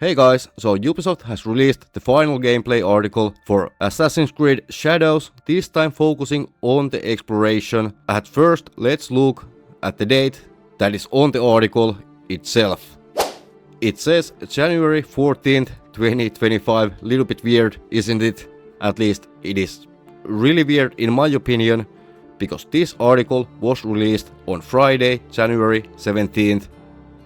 Hey guys, so Ubisoft has released the final gameplay article for Assassin's Creed Shadows, this time focusing on the exploration. At first, let's look at the date that is on the article itself. It says January 14th, 2025, little bit weird, isn't it? At least it is really weird in my opinion, because this article was released on Friday, January 17th,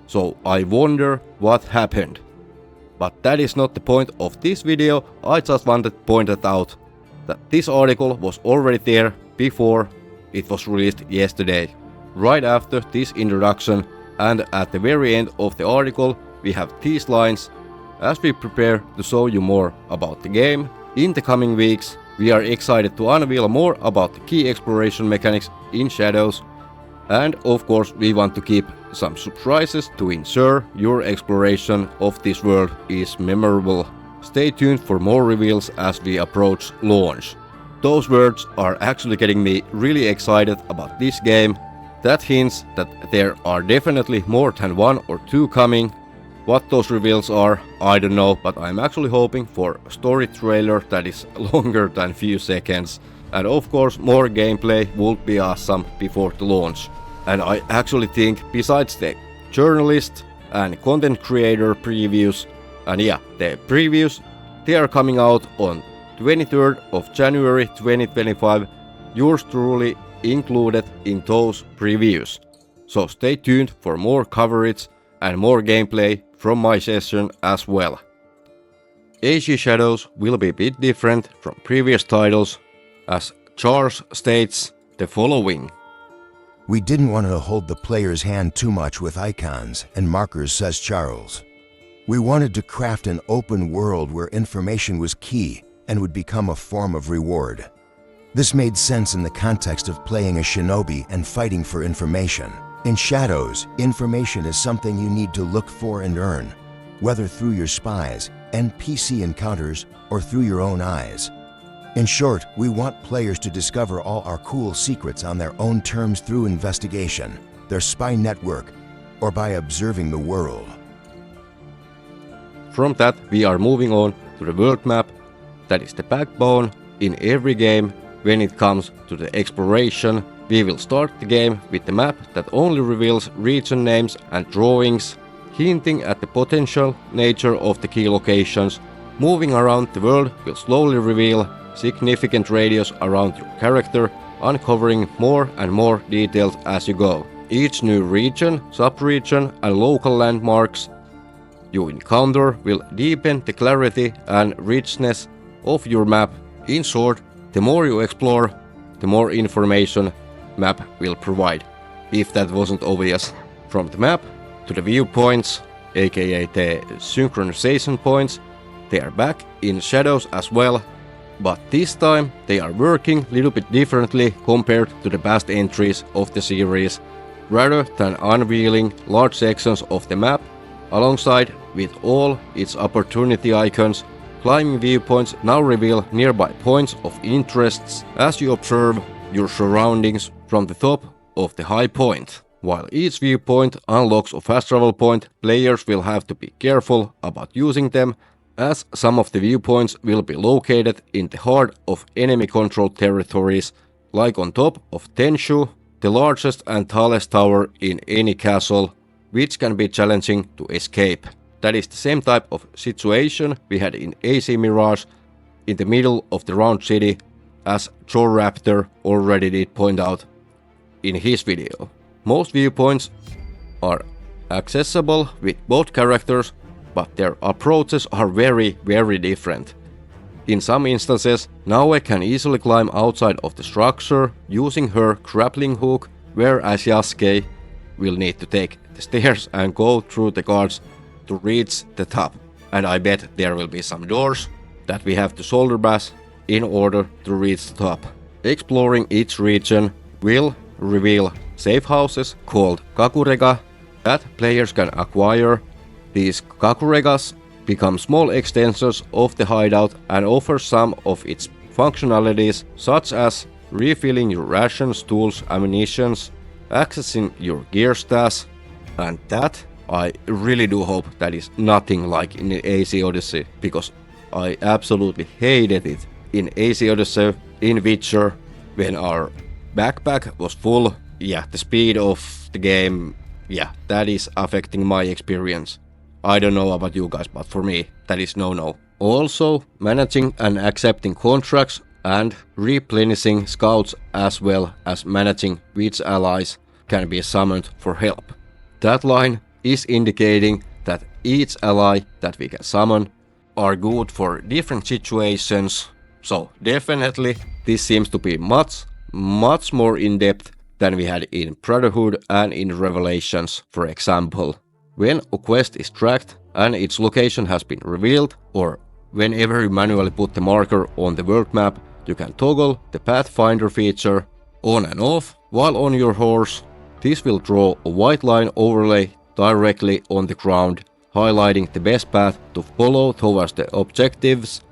so I wonder what happened. But that is not the point of this video. I just wanted to point it out that this article was already there before it was released yesterday. Right after this introduction and at the very end of the article we have these lines. As we prepare to show you more about the game in the coming weeks, we are excited to unveil more about the key exploration mechanics in Shadows, and of course we want to keep some surprises to ensure your exploration of this world is memorable. Stay tuned for more reveals as we approach launch. Those words are actually getting me really excited about this game. That hints that there are definitely more than one or two coming. What those reveals are, I don't know, but I'm actually hoping for a story trailer that is longer than few seconds. And of course more gameplay would be awesome before the launch. And I actually think, besides the journalist and content creator previews, and yeah, the previews, they are coming out on 23rd of January 2025, yours truly included in those previews. So stay tuned for more coverage and more gameplay from my session as well. AG Shadows will be a bit different from previous titles, as Charles states the following. We didn't want to hold the player's hand too much with icons and markers, says Charles. We wanted to craft an open world where information was key and would become a form of reward. This made sense in the context of playing a shinobi and fighting for information. In Shadows, information is something you need to look for and earn, whether through your spies, NPC encounters, or through your own eyes. In short, we want players to discover all our cool secrets on their own terms through investigation, their spy network, or by observing the world. From that, we are moving on to the world map that is the backbone in every game when it comes to the exploration. We will start the game with the map that only reveals region names and drawings, hinting at the potential nature of the key locations. Moving around the world will slowly reveal significant radius around your character, uncovering more and more details as you go. Each new region, sub-region and local landmarks you encounter will deepen the clarity and richness of your map. In short, the more you explore, the more information map will provide, if that wasn't obvious. From the map to the viewpoints, aka the synchronization points, they are back in Shadows as well, but this time they are working a little bit differently compared to the past entries of the series. Rather than unveiling large sections of the map, alongside with all its opportunity icons, climbing viewpoints now reveal nearby points of interests as you observe your surroundings from the top of the high point. While each viewpoint unlocks a fast travel point, players will have to be careful about using them, as some of the viewpoints will be located in the heart of enemy-controlled territories, like on top of Tenshu, the largest and tallest tower in any castle, which can be challenging to escape. That is the same type of situation we had in AC Mirage in the middle of the round city, as Joe Raptor already did point out in his video. Most viewpoints are accessible with both characters, but their approaches are very different. In some instances, Naoe can easily climb outside of the structure using her grappling hook, whereas Yasuke will need to take the stairs and go through the guards to reach the top. And I bet there will be some doors that we have to shoulder bash in order to reach the top. Exploring each region will reveal safe houses called kakurega that players can acquire. These kakuregas become small extensions of the hideout and offer some of its functionalities, such as refilling your rations, tools, ammunitions, accessing your gear stash, and that I really do hope that is nothing like in the AC Odyssey, because I absolutely hated it in AC Odyssey, in Witcher, when our backpack was full. Yeah, the speed of the game, yeah, that is affecting my experience. I don't know about you guys, but for me, that is no-no. Also, managing and accepting contracts and replenishing scouts, as well as managing which allies can be summoned for help. That line is indicating that each ally that we can summon are good for different situations, so definitely this seems to be much more in depth than we had in Brotherhood and in Revelations, for example. When a quest is tracked and its location has been revealed, or whenever you manually put the marker on the world map, you can toggle the Pathfinder feature on and off while on your horse. This will draw a white line overlay directly on the ground, highlighting the best path to follow towards the objectives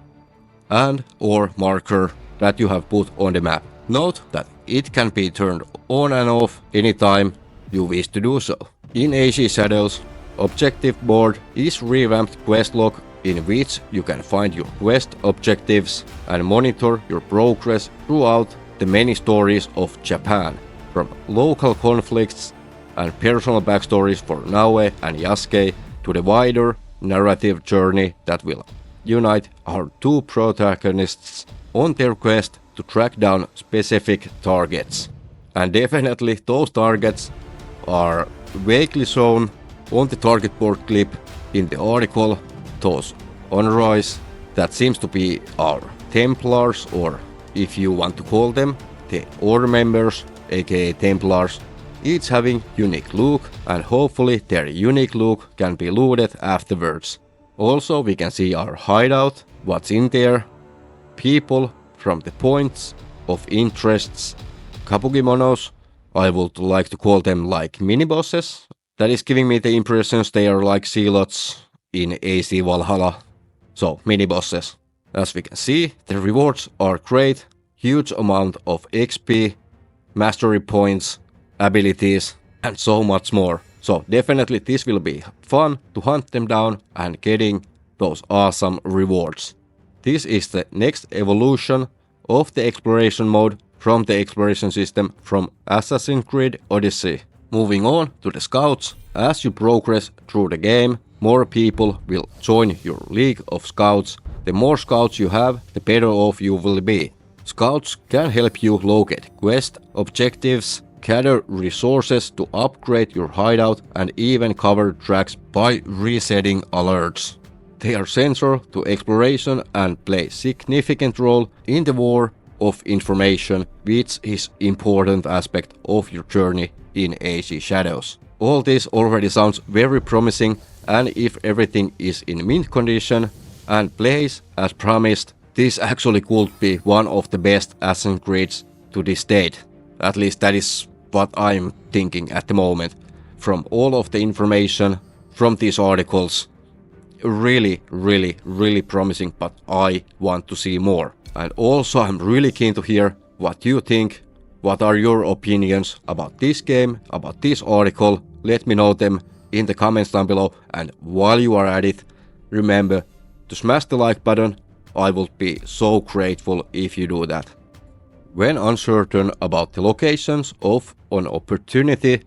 and or marker that you have put on the map. Note that it can be turned on and off anytime you wish to do so. In AC Shadows, Objective Board is revamped quest log in which you can find your quest objectives and monitor your progress throughout the many stories of Japan, from local conflicts and personal backstories for Naoe and Yasuke to the wider narrative journey that will unite our two protagonists on their quest to track down specific targets. And definitely those targets are vaguely shown on the target board clip in the article. Those honorees, that seems to be our Templars, or if you want to call them, the Order members, aka Templars, each having unique look, and hopefully their unique look can be looted afterwards. Also we can see our hideout, what's in there, people from the points of interests, Kabugimonos, I would like to call them like mini-bosses. That is giving me the impressions they are like zealots in AC Valhalla. So, mini-bosses. As we can see, the rewards are great, huge amount of XP, mastery points, abilities, and so much more. So definitely this will be fun to hunt them down and getting those awesome rewards. This is the next evolution of the exploration mode from the exploration system from Assassin's Creed Odyssey. Moving on to the scouts, as you progress through the game, more people will join your league of scouts. The more scouts you have, the better off you will be. Scouts can help you locate quest objectives, gather resources to upgrade your hideout, and even cover tracks by resetting alerts. They are central to exploration and play significant role in the war of information, which is important aspect of your journey in AC Shadows. All this already sounds very promising, and if everything is in mint condition and plays as promised, this actually could be one of the best Assassin's Creeds to this date. At least that is what I'm thinking at the moment. From all of the information from these articles, really promising, but I want to see more. And also I'm really keen to hear what you think. What are your opinions about this game, about this article? Let me know them in the comments down below. And while you are at it, remember to smash the like button. I would be so grateful if you do that. When uncertain about the locations of an opportunity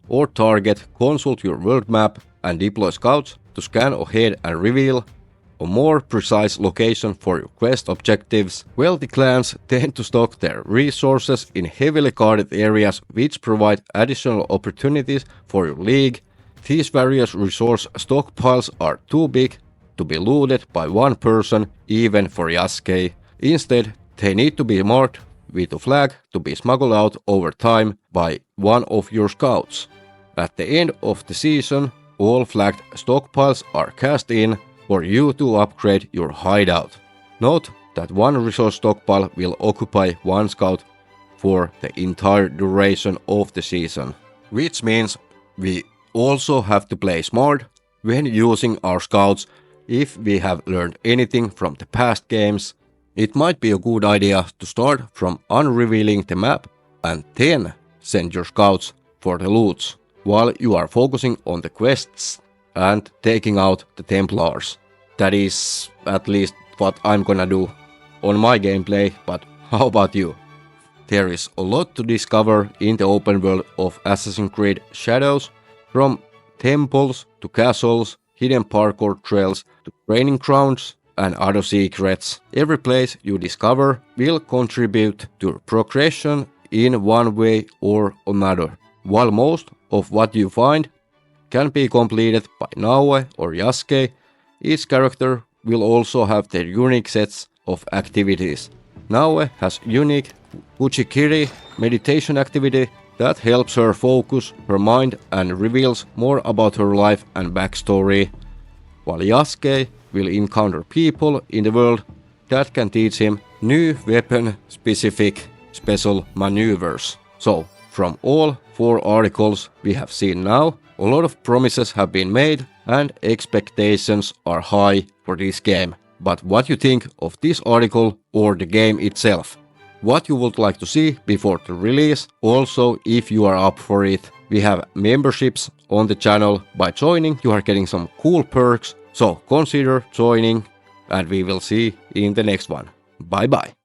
or target, consult your world map and deploy scouts to scan ahead and reveal a more precise location for your quest objectives. Wealthy clans tend to stock their resources in heavily guarded areas, which provide additional opportunities for your league. These various resource stockpiles are too big to be looted by one person, even for Yasuke. Instead, they need to be marked with a flag to be smuggled out over time by one of your scouts. At the end of the season, all flagged stockpiles are cast in for you to upgrade your hideout. Note that one resource stockpile will occupy one scout for the entire duration of the season. Which means we also have to play smart when using our scouts. If we have learned anything from the past games, it might be a good idea to start from unrevealing the map and then send your scouts for the loots. while you are focusing on the quests and taking out the Templars. That is at least what I'm gonna do on my gameplay, but how about you? There is a lot to discover in the open world of Assassin's Creed Shadows, from temples to castles, hidden parkour trails to training grounds and other secrets. Every place you discover will contribute to progression in one way or another, while most of what you find can be completed by Naoe or Yasuke. Each character will also have their unique sets of activities. Naoe has unique Uchikiri meditation activity that helps her focus her mind and reveals more about her life and backstory, while Yasuke will encounter people in the world that can teach him new weapon-specific special maneuvers. So, from all 4 articles we have seen now, a lot of promises have been made and expectations are high for this game. But what you think of this article or the game itself? What you would like to see before the release? Also, if you are up for it, we have memberships on the channel. By joining, you are getting some cool perks. So consider joining and we will see in the next one. Bye bye.